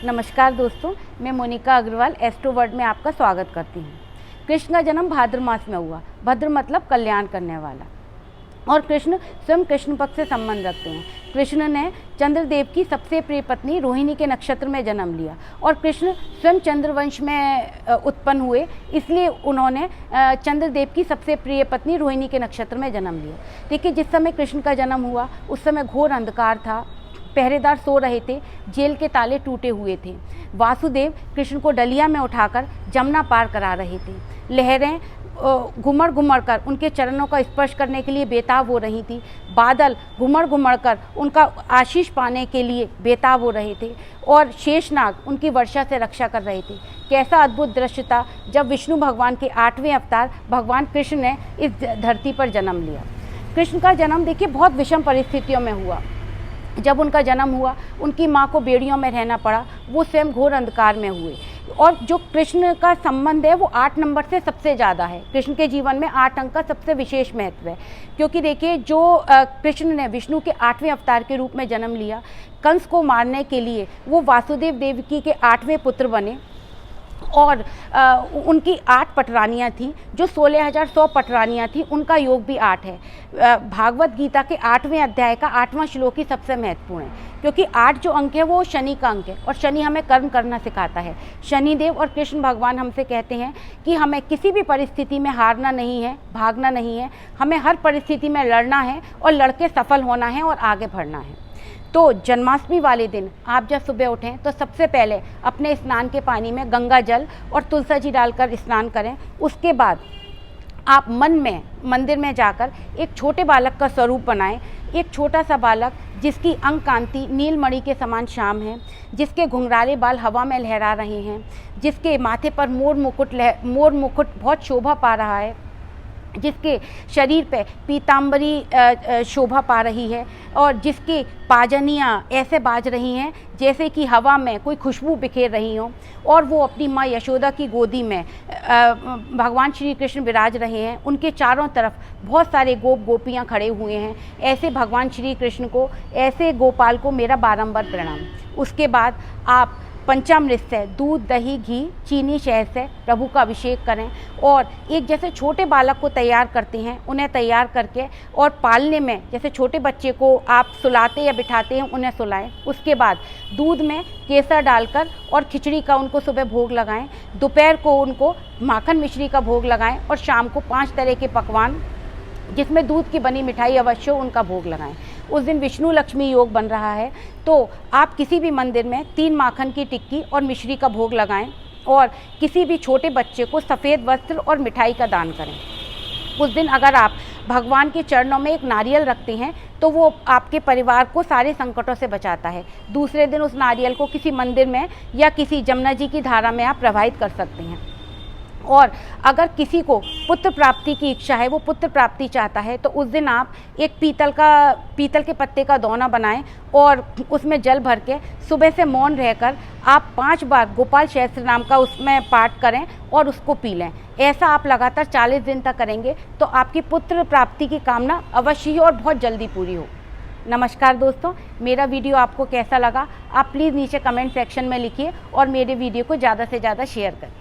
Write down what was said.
नमस्कार दोस्तों, मैं मोनिका अग्रवाल एस्ट्रो वर्ल्ड में आपका स्वागत करती हूँ। कृष्ण का जन्म भाद्र मास में हुआ। भद्र मतलब कल्याण करने वाला, और कृष्ण स्वयं कृष्ण पक्ष से संबंध रखते हैं। कृष्ण ने चंद्रदेव की सबसे प्रिय पत्नी रोहिणी के नक्षत्र में जन्म लिया, और कृष्ण स्वयं चंद्रवंश में उत्पन्न हुए, इसलिए उन्होंने चंद्रदेव की सबसे प्रिय पत्नी रोहिणी के नक्षत्र में जन्म लिया। देखिए, जिस समय कृष्ण का जन्म हुआ उस समय घोर अंधकार था, पहरेदार सो रहे थे, जेल के ताले टूटे हुए थे। वासुदेव कृष्ण को डलिया में उठाकर जमुना पार करा रहे थे। लहरें घुमड़ घुमड़ कर उनके चरणों का स्पर्श करने के लिए बेताब हो रही थी। बादल घुमड़ घुमड़ कर उनका आशीष पाने के लिए बेताब हो रहे थे, और शेषनाग उनकी वर्षा से रक्षा कर रहे थे। कैसा अद्भुत दृश्य था जब विष्णु भगवान के 8वें अवतार भगवान कृष्ण ने इस धरती पर जन्म लिया। कृष्ण का जन्म देखिए बहुत विषम परिस्थितियों में हुआ। जब उनका जन्म हुआ, उनकी माँ को बेड़ियों में रहना पड़ा, वो स्वयं घोर अंधकार में हुए। और जो कृष्ण का संबंध है वो 8 नंबर से सबसे ज़्यादा है। कृष्ण के जीवन में 8 अंक का सबसे विशेष महत्व है, क्योंकि देखिए, जो कृष्ण ने विष्णु के 8वें अवतार के रूप में जन्म लिया, कंस को मारने के लिए वो वासुदेव देवकी के 8वें पुत्र बने। और उनकी 8 पटरानियाँ थीं, जो 16,100 पटरानियाँ थीं, उनका योग भी 8 है। भागवत गीता के 8वें अध्याय का 8वां श्लोक ही सबसे महत्वपूर्ण है, क्योंकि 8 जो अंक है वो शनि का अंक है, और शनि हमें कर्म करना सिखाता है। शनिदेव और कृष्ण भगवान हमसे कहते हैं कि हमें किसी भी परिस्थिति में हारना नहीं है, भागना नहीं है, हमें हर परिस्थिति में लड़ना है, और लड़के सफल होना है और आगे बढ़ना है। तो जन्माष्टमी वाले दिन आप जब सुबह उठें तो सबसे पहले अपने स्नान के पानी में गंगा जल और तुलसी जी डालकर स्नान करें। उसके बाद आप मन में मंदिर में जाकर एक छोटे बालक का स्वरूप बनाएं। एक छोटा सा बालक जिसकी अंग कांति नीलमणि के समान श्याम है, जिसके घुंघराले बाल हवा में लहरा रहे हैं, जिसके माथे पर मोर मुकुट बहुत शोभा पा रहा है, जिसके शरीर पे पीताम्बरी शोभा पा रही है, और जिसकी पाजनियाँ ऐसे बाज रही हैं जैसे कि हवा में कोई खुशबू बिखेर रही हो, और वो अपनी माँ यशोदा की गोदी में भगवान श्री कृष्ण विराज रहे हैं। उनके चारों तरफ बहुत सारे गोप गोपियाँ खड़े हुए हैं। ऐसे भगवान श्री कृष्ण को, ऐसे गोपाल को मेरा बारंबार प्रणाम। उसके बाद आप पंचामृत से दूध, दही, घी, चीनी, शहद से प्रभु का अभिषेक करें, और एक जैसे छोटे बालक को तैयार करते हैं, उन्हें तैयार करके और पालने में जैसे छोटे बच्चे को आप सुलाते या बिठाते हैं, उन्हें सुलाएं। उसके बाद दूध में केसर डालकर और खिचड़ी का उनको सुबह भोग लगाएं। दोपहर को उनको माखन मिश्री का भोग लगाएं, और शाम को 5 तरह के पकवान जिसमें दूध की बनी मिठाई अवश्य उनका भोग लगाएं। उस दिन विष्णु लक्ष्मी योग बन रहा है, तो आप किसी भी मंदिर में 3 माखन की टिक्की और मिश्री का भोग लगाएं, और किसी भी छोटे बच्चे को सफ़ेद वस्त्र और मिठाई का दान करें। उस दिन अगर आप भगवान के चरणों में एक नारियल रखते हैं तो वो आपके परिवार को सारे संकटों से बचाता है। दूसरे दिन उस नारियल को किसी मंदिर में या किसी जमुना जी की धारा में आप प्रवाहित कर सकते हैं। और अगर किसी को पुत्र प्राप्ति की इच्छा है, वो पुत्र प्राप्ति चाहता है, तो उस दिन आप एक पीतल के पत्ते का दोना बनाएं, और उसमें जल भर के सुबह से मौन रहकर आप 5 बार गोपाल सहस्त्र नाम का उसमें पाठ करें और उसको पी लें। ऐसा आप लगातार 40 दिन तक करेंगे तो आपकी पुत्र प्राप्ति की कामना अवश्य ही और बहुत जल्दी पूरी हो। नमस्कार दोस्तों, मेरा वीडियो आपको कैसा लगा आप प्लीज़ नीचे कमेंट सेक्शन में लिखिए, और मेरे वीडियो को ज़्यादा से ज़्यादा शेयर करें।